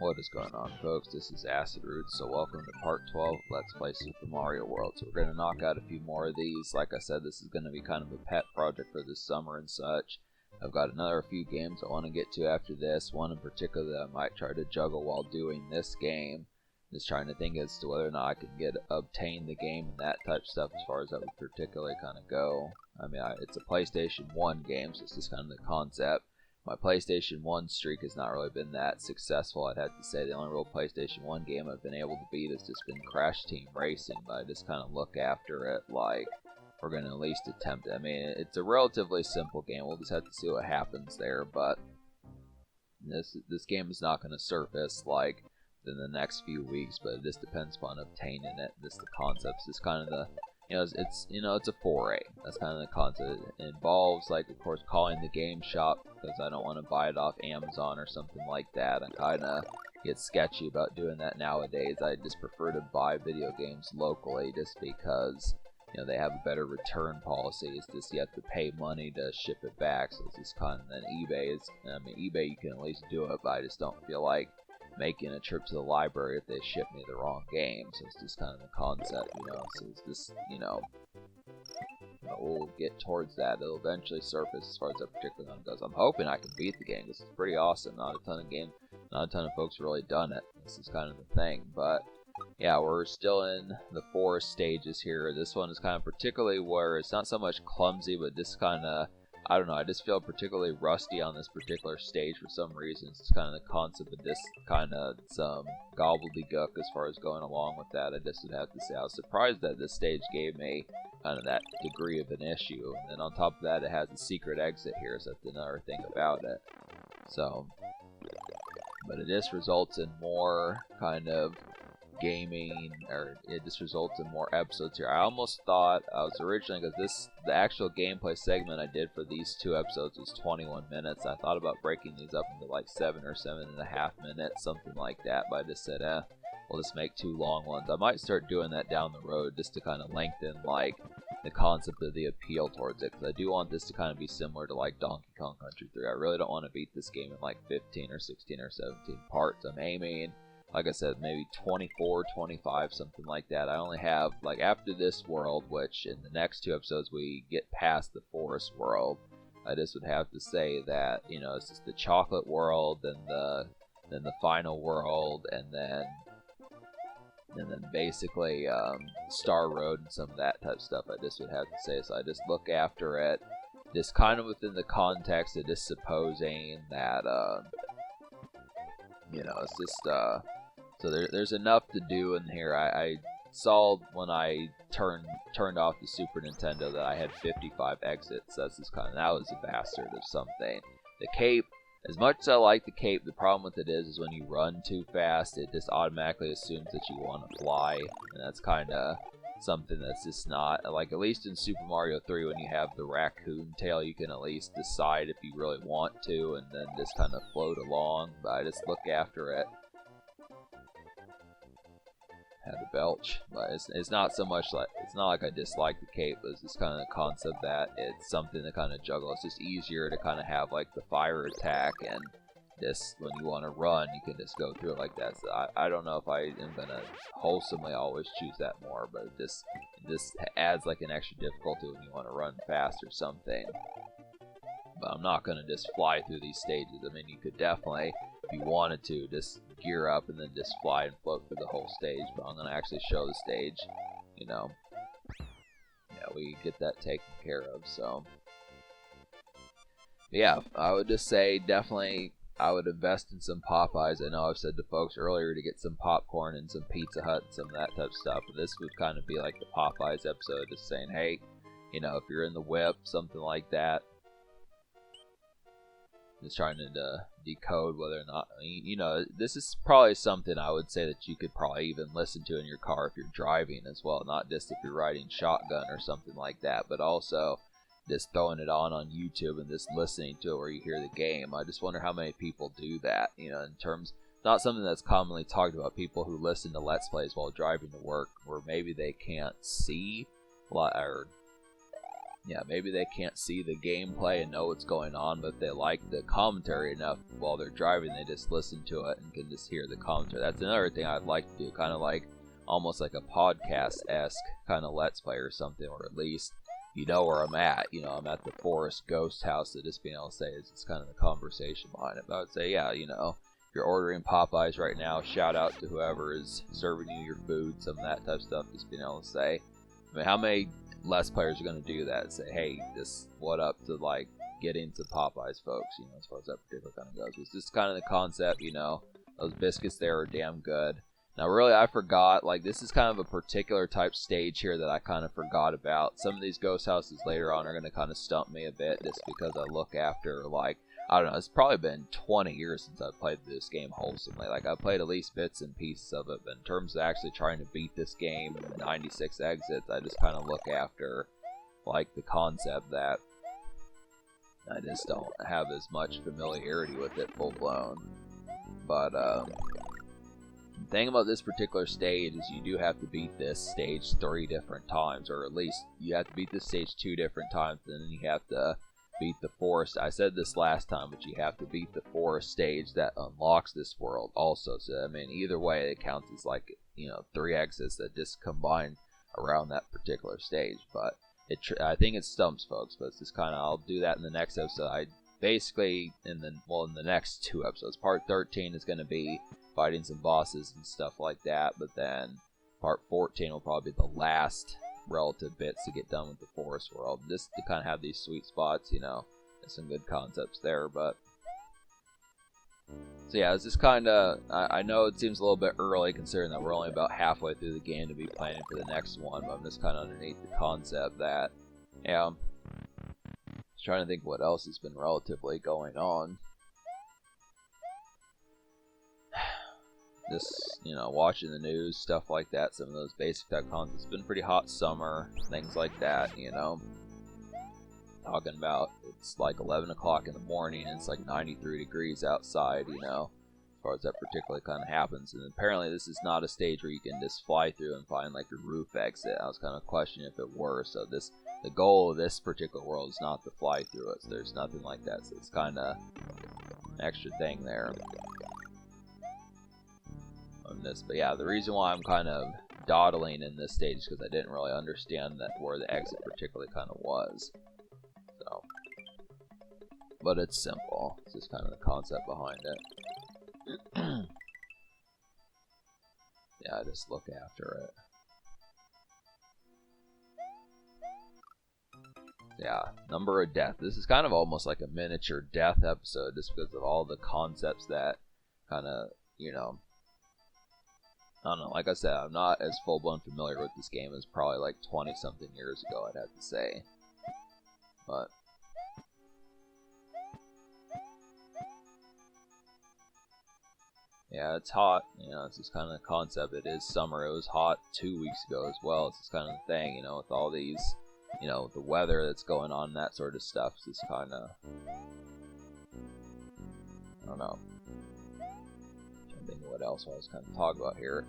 What is going on, folks? This is Acid Roots, so welcome to part 12 of Let's Play Super Mario World. So we're going to knock out a few more of these. Like I said, this is going to be kind of a pet project for this summer and such. I've got another few games I want to get to after this, one in particular that I might try to juggle while doing this game. Just trying to think as to whether or not I can obtain the game and that type of stuff as far as that would particularly kind of go. I mean, it's a PlayStation 1 game, so it's just kind of the concept. My PlayStation 1 streak has not really been that successful, I'd have to say. The only real PlayStation 1 game I've been able to beat has just been Crash Team Racing, but I just kind of look after it like we're going to at least attempt it. I mean, it's a relatively simple game. We'll just have to see what happens there, but this game is not going to surface like in the next few weeks, but it just depends upon obtaining it. This the concept is kind of the it's a foray. That's kind of the concept. It involves, like, of course, calling the game shop because I don't want to buy it off Amazon or something like that. I kind of get sketchy about doing that nowadays. I just prefer to buy video games locally just because, they have a better return policy. It's just you have to pay money to ship it back. So it's just kind of, then eBay eBay you can at least do it, but I just don't feel like making a trip to the library if they ship me the wrong game. So it's just kind of the concept, so it's just, we'll get towards that. It'll eventually surface as far as that particular one goes. I'm hoping I can beat the game. This is pretty awesome. Not a ton of folks really done it. This is kind of the thing, but yeah, we're still in the forest stages here. This one is kind of particularly where it's not so much clumsy, but just kind of, I don't know, I just feel particularly rusty on this particular stage for some reason. It's kind of the concept of this kind of some gobbledygook as far as going along with that. I just would have to say I was surprised that this stage gave me kind of that degree of an issue. And then on top of that, it has a secret exit here, so that's another thing about it. So, but it just results in more kind of gaming, or it just results in more episodes here. I almost thought I was originally, because the actual gameplay segment I did for these two episodes was 21 minutes. I thought about breaking these up into like 7 or 7.5 minutes, something like that, but I just said, we'll just make 2 long ones. I might start doing that down the road just to kind of lengthen like the concept of the appeal towards it, because I do want this to kind of be similar to like Donkey Kong Country 3. I really don't want to beat this game in like 15 or 16 or 17 parts. I'm aiming, like I said, maybe 24, 25, something like that. I only have, like, after this world, which in the next 2 episodes we get past the forest world, I just would have to say that, it's just the chocolate world, then the final world, and then basically Star Road and some of that type of stuff. I just would have to say, so I just look after it, just kind of within the context of just supposing that, it's just, so there's enough to do in here. I saw when I turned off the Super Nintendo that I had 55 exits. That's just that was a bastard of something. The cape, as much as I like the cape, the problem with it is when you run too fast, it just automatically assumes that you want to fly, and that's kind of something that's just not, like, at least in Super Mario 3 when you have the raccoon tail, you can at least decide if you really want to, and then just kind of float along, but I just look after it. Had to belch, but it's not so much like, it's not like I dislike the cape, but it's just kind of the concept that it's something to kind of juggle. It's just easier to kind of have like the fire attack, and just when you want to run, you can just go through it like that. So I don't know if I am gonna wholesomely always choose that more, but it just adds like an extra difficulty when you want to run fast or something. But I'm not gonna just fly through these stages. I mean, you could definitely, if you wanted to, just gear up and then just fly and float through the whole stage, but I'm gonna actually show the stage, yeah, we get that taken care of. So yeah, I would just say definitely I would invest in some Popeyes. I know I've said to folks earlier to get some popcorn and some Pizza Hut and some of that type of stuff, but this would kind of be like the Popeyes episode, just saying, hey, if you're in the whip, something like that. Just trying to decode whether or not, this is probably something I would say that you could probably even listen to in your car if you're driving as well, not just if you're riding shotgun or something like that, but also just throwing it on YouTube and just listening to it where you hear the game. I just wonder how many people do that, in terms, not something that's commonly talked about, people who listen to Let's Plays while driving to work, where maybe they can't see, or yeah, maybe they can't see the gameplay and know what's going on, but if they like the commentary enough while they're driving, they just listen to it and can just hear the commentary. That's another thing I'd like to do, kind of like almost like a podcast-esque kind of let's play or something, or at least you know where I'm at. You know, I'm at the forest ghost house, so just being able to say is just kind of the conversation behind it. But I would say, yeah, you know, if you're ordering Popeyes right now, shout out to whoever is serving you your food, some of that type of stuff, just being able to say. I mean, how many less players are going to do that? Say, hey, this what up to like get into Popeyes, folks, you know, as far as that particular kind of goes. It's just kind of the concept, you know, those biscuits there are damn good. Now, really, I forgot, like, this is kind of a particular type stage here that I kind of forgot about. Some of these ghost houses later on are going to kind of stump me a bit just because I look after, like, I don't know, it's probably been 20 years since I've played this game wholesomely. Like, I've played at least bits and pieces of it, but in terms of actually trying to beat this game, 96 exits, I just kind of look after, like, the concept that I just don't have as much familiarity with it full-blown. But, the thing about this particular stage is you do have to beat this stage 3 different times, or at least you have to beat this stage 2 different times, and then you have to beat the forest. I said this last time, but you have to beat the forest stage that unlocks this world also. So, I mean, either way, it counts as like, you know, 3 exits that just combine around that particular stage. But I think it stumps folks, but it's just kind of, I'll do that in the next episode. I basically, in the next 2 episodes. Part 13 is going to be fighting some bosses and stuff like that, but then part 14 will probably be the last relative bits to get done with the forest world, just to kind of have these sweet spots, you know. There's some good concepts there, but so yeah, it's just kind of, I know it seems a little bit early considering that we're only about halfway through the game to be planning for the next one, but I'm just kind of underneath the concept that, yeah, just trying to think what else has been relatively going on. Just, you know, watching the news, stuff like that, some of those basic type concepts. It's been a pretty hot summer, things like that, you know. Talking about, it's like 11 o'clock in the morning, and it's like 93 degrees outside, you know, as far as that particularly kind of happens. And apparently this is not a stage where you can just fly through and find like a roof exit. I was kind of questioning if it were, so the goal of this particular world is not to fly through it, so there's nothing like that, so it's kind of an extra thing there. This, but yeah, the reason why I'm kind of dawdling in this stage is because I didn't really understand that where the exit particularly kind of was. So, but it's simple. It's just kind of the concept behind it. Yeah, just look after it. Yeah, number of death. This is kind of almost like a miniature death episode, just because of all the concepts that kind of, you know. I don't know, like I said, I'm not as full-blown familiar with this game as probably like 20-something years ago, I'd have to say. But yeah, it's hot, you know, it's just kind of the concept. It is summer. It was hot 2 weeks ago as well. It's just kind of the thing, you know, with all these, you know, the weather that's going on, that sort of stuff. It's just kind of, I don't know. What else I was kind of talking about here,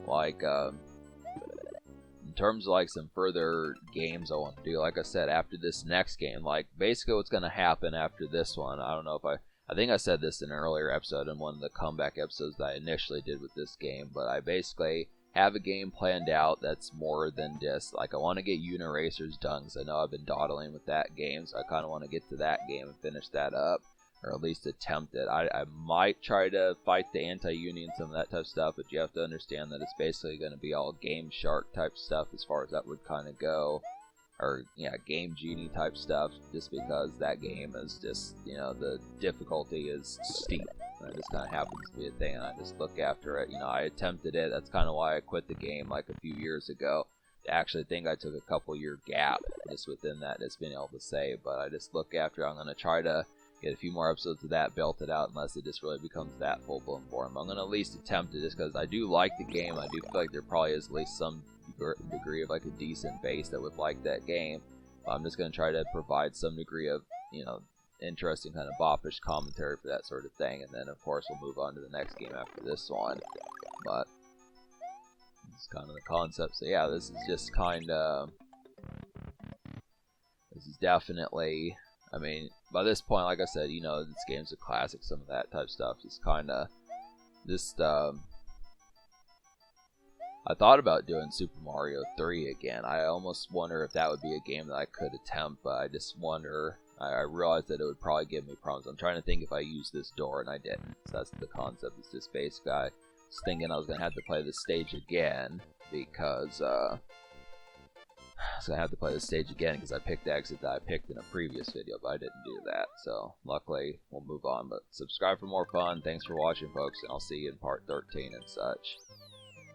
like in terms of like some further games I want to do. Like I said, after this next game, like basically what's going to happen after this one, I don't know if I think I said this in an earlier episode, in one of the comeback episodes that I initially did with this game, but I basically have a game planned out that's more than just like, I want to get Unit Racers done, because I know I've been dawdling with that game, so I kind of want to get to that game and finish that up, or at least attempt it. I might try to fight the anti-union, some of that type of stuff, but you have to understand that it's basically going to be all Game Shark type stuff as far as that would kind of go, or yeah, Game Genie type stuff, just because that game is just, you know, the difficulty is steep, and it just kind of happens to be a thing, and I just look after it. You know, I attempted it, that's kind of why I quit the game like a few years ago. I actually think I took a couple year gap just within that, just being able to say, but I just look after it. I'm going to try to get a few more episodes of that belted out, unless it just really becomes that full-blown for him. I'm going to at least attempt it, just because I do like the game. I do feel like there probably is at least some degree of like a decent base that would like that game. But I'm just going to try to provide some degree of, you know, interesting kind of boppish commentary for that sort of thing, and then of course we'll move on to the next game after this one. But it's kind of the concept. So yeah, this is just kind of This is definitely, I mean, by this point, like I said, you know, this game's a classic. Some of that type of stuff is kind of just. I thought about doing Super Mario 3 again. I almost wonder if that would be a game that I could attempt, but I just wonder. I realized that it would probably give me problems. I'm trying to think if I use this door, and I didn't. So that's the concept. It's just basically I was thinking I was going to have to play this stage again because I was going to have to play this stage again because I picked the exit that I picked in a previous video, but I didn't do that. So luckily, we'll move on. But subscribe for more fun. Thanks for watching, folks, and I'll see you in part 13 and such.